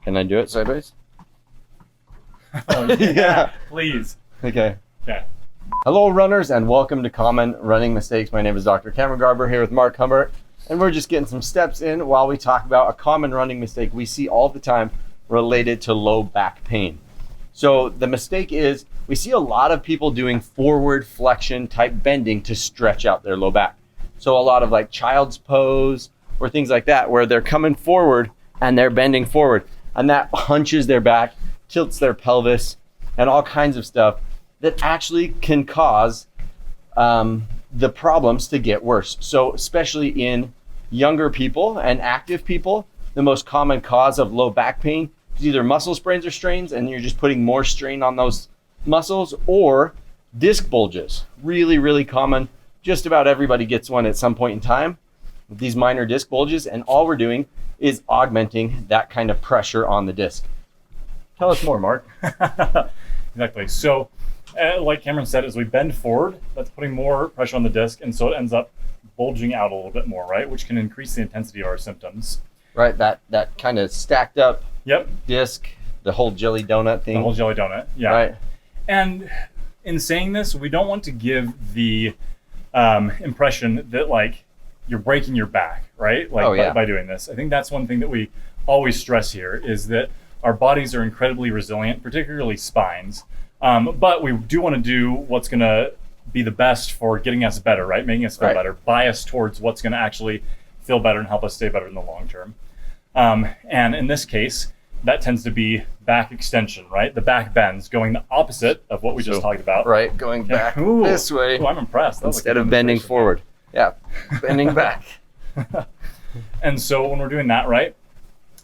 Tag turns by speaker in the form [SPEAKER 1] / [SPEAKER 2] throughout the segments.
[SPEAKER 1] Can I do it sideways?
[SPEAKER 2] Oh, yeah. Please.
[SPEAKER 1] Okay.
[SPEAKER 2] Okay.
[SPEAKER 1] Hello, runners, and welcome to Common Running Mistakes. My name is Dr. Cameron Garber here with Mark Humbert, and we're just getting some steps in while we talk about a common running mistake we see all the time related to low back pain. So the mistake is we see a lot of people doing forward flexion type bending to stretch out their low back. So a lot of like child's pose or things like that, where they're coming forward and they're bending forward, and that hunches their back, tilts their pelvis, and all kinds of stuff that actually can cause the problems to get worse. So especially in younger people and active people, the most common cause of low back pain is either muscle sprains or strains, and you're just putting more strain on those muscles, or disc bulges. Really, really common. Just about everybody gets one at some point in time with these minor disc bulges, and all we're doing is augmenting that kind of pressure on the disc. Tell us more, Mark.
[SPEAKER 2] Exactly. So, like Cameron said, as we bend forward, that's putting more pressure on the disc, and so it ends up bulging out a little bit more, right? Which can increase the intensity of our symptoms.
[SPEAKER 1] Right, that kind of stacked up
[SPEAKER 2] Yep.
[SPEAKER 1] disc, the whole jelly donut thing.
[SPEAKER 2] The whole jelly donut. Yeah.
[SPEAKER 1] Right.
[SPEAKER 2] And in saying this, we don't want to give the impression that like you're breaking your back, right? Like by doing this. I think that's one thing that we always stress here is that our bodies are incredibly resilient, particularly spines. But we do want to do what's going to be the best for getting us better, right? Making us feel better, bias towards what's going to actually feel better and help us stay better in the long term. And in this case, that tends to be back extension, right? The back bends, going the opposite of what we just talked about.
[SPEAKER 1] Right, going back this way.
[SPEAKER 2] Ooh, I'm impressed.
[SPEAKER 1] Instead of bending forward. Yeah, bending back.
[SPEAKER 2] And so when we're doing that, right,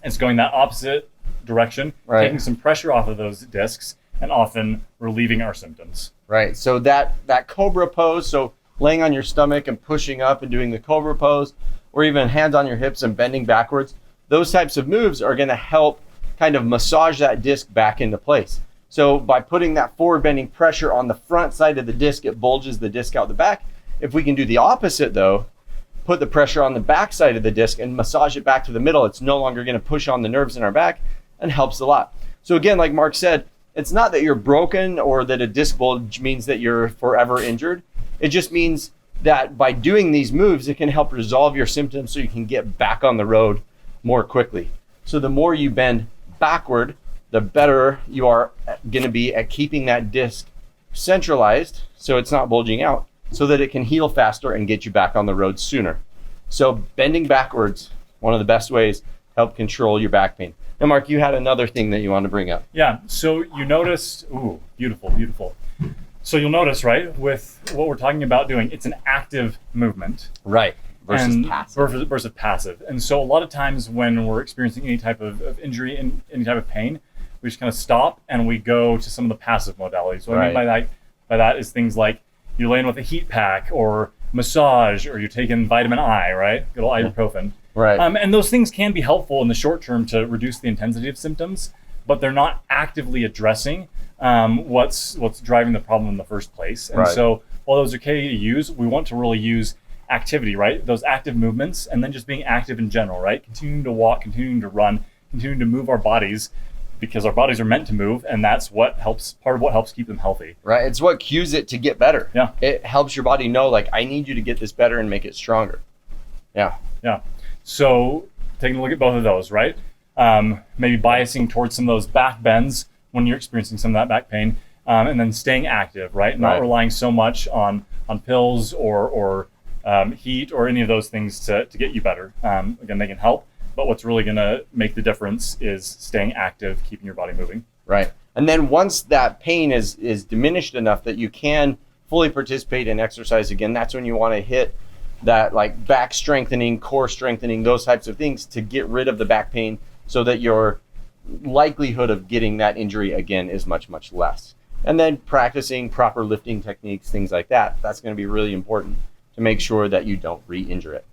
[SPEAKER 2] it's going that opposite direction, taking some pressure off of those discs, and often relieving our symptoms.
[SPEAKER 1] Right, so that cobra pose, so laying on your stomach and pushing up and doing the cobra pose, or even hands on your hips and bending backwards, those types of moves are going to help kind of massage that disc back into place. So by putting that forward bending pressure on the front side of the disc, it bulges the disc out the back. If we can do the opposite though, put the pressure on the back side of the disc and massage it back to the middle, it's no longer going to push on the nerves in our back, and helps a lot. So again, like Mark said, it's not that you're broken or that a disc bulge means that you're forever injured. It just means that by doing these moves, it can help resolve your symptoms so you can get back on the road more quickly. So the more you bend backward, the better you are going to be at keeping that disc centralized so it's not bulging out, so that it can heal faster and get you back on the road sooner. So bending backwards, one of the best ways to help control your back pain. Now, Mark, you had another thing that you wanted to bring up.
[SPEAKER 2] Yeah, so you noticed, ooh, beautiful, beautiful. So you'll notice, right, with what we're talking about doing, it's an active movement.
[SPEAKER 1] Right, versus
[SPEAKER 2] passive. And so a lot of times when we're experiencing any type of injury and any type of pain, we just kind of stop and we go to some of the passive modalities. What I mean by that is things like you're laying with a heat pack or massage, or you're taking vitamin I, right? Good old ibuprofen.
[SPEAKER 1] Right.
[SPEAKER 2] And those things can be helpful in the short term to reduce the intensity of symptoms, but they're not actively addressing what's driving the problem in the first place. And so while those are okay to use, we want to really use activity, right? Those active movements, and then just being active in general, right? Continuing to walk, continuing to run, continuing to move our bodies, because our bodies are meant to move, and that's part of what helps keep them healthy.
[SPEAKER 1] Right, it's what cues it to get better.
[SPEAKER 2] Yeah.
[SPEAKER 1] It helps your body know, like, I need you to get this better and make it stronger. Yeah.
[SPEAKER 2] Yeah. So taking a look at both of those, right? Maybe biasing towards some of those back bends when you're experiencing some of that back pain, and then staying active, right? Not relying so much on pills or heat or any of those things to get you better. Again, they can help, but what's really going to make the difference is staying active, keeping your body moving.
[SPEAKER 1] Right. And then once that pain is diminished enough that you can fully participate in exercise again, that's when you want to hit that like back strengthening, core strengthening, those types of things to get rid of the back pain, so that your likelihood of getting that injury again is much, much less. And then practicing proper lifting techniques, things like that, that's going to be really important to make sure that you don't re-injure it.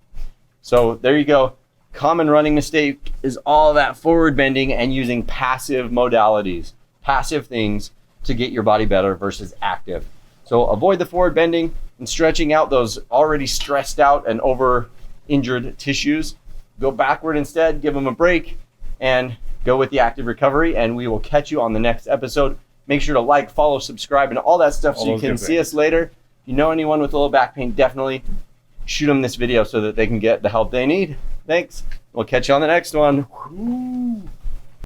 [SPEAKER 1] So there you go. Common running mistake is all that forward bending and using passive modalities, passive things to get your body better versus active. So avoid the forward bending and stretching out those already stressed out and over injured tissues. Go backward instead, give them a break, and go with the active recovery, and we will catch you on the next episode. Make sure to like, follow, subscribe, and all that stuff so you can see us later. If you know anyone with a little back pain, definitely shoot them this video so that they can get the help they need. Thanks. We'll catch you on the next one.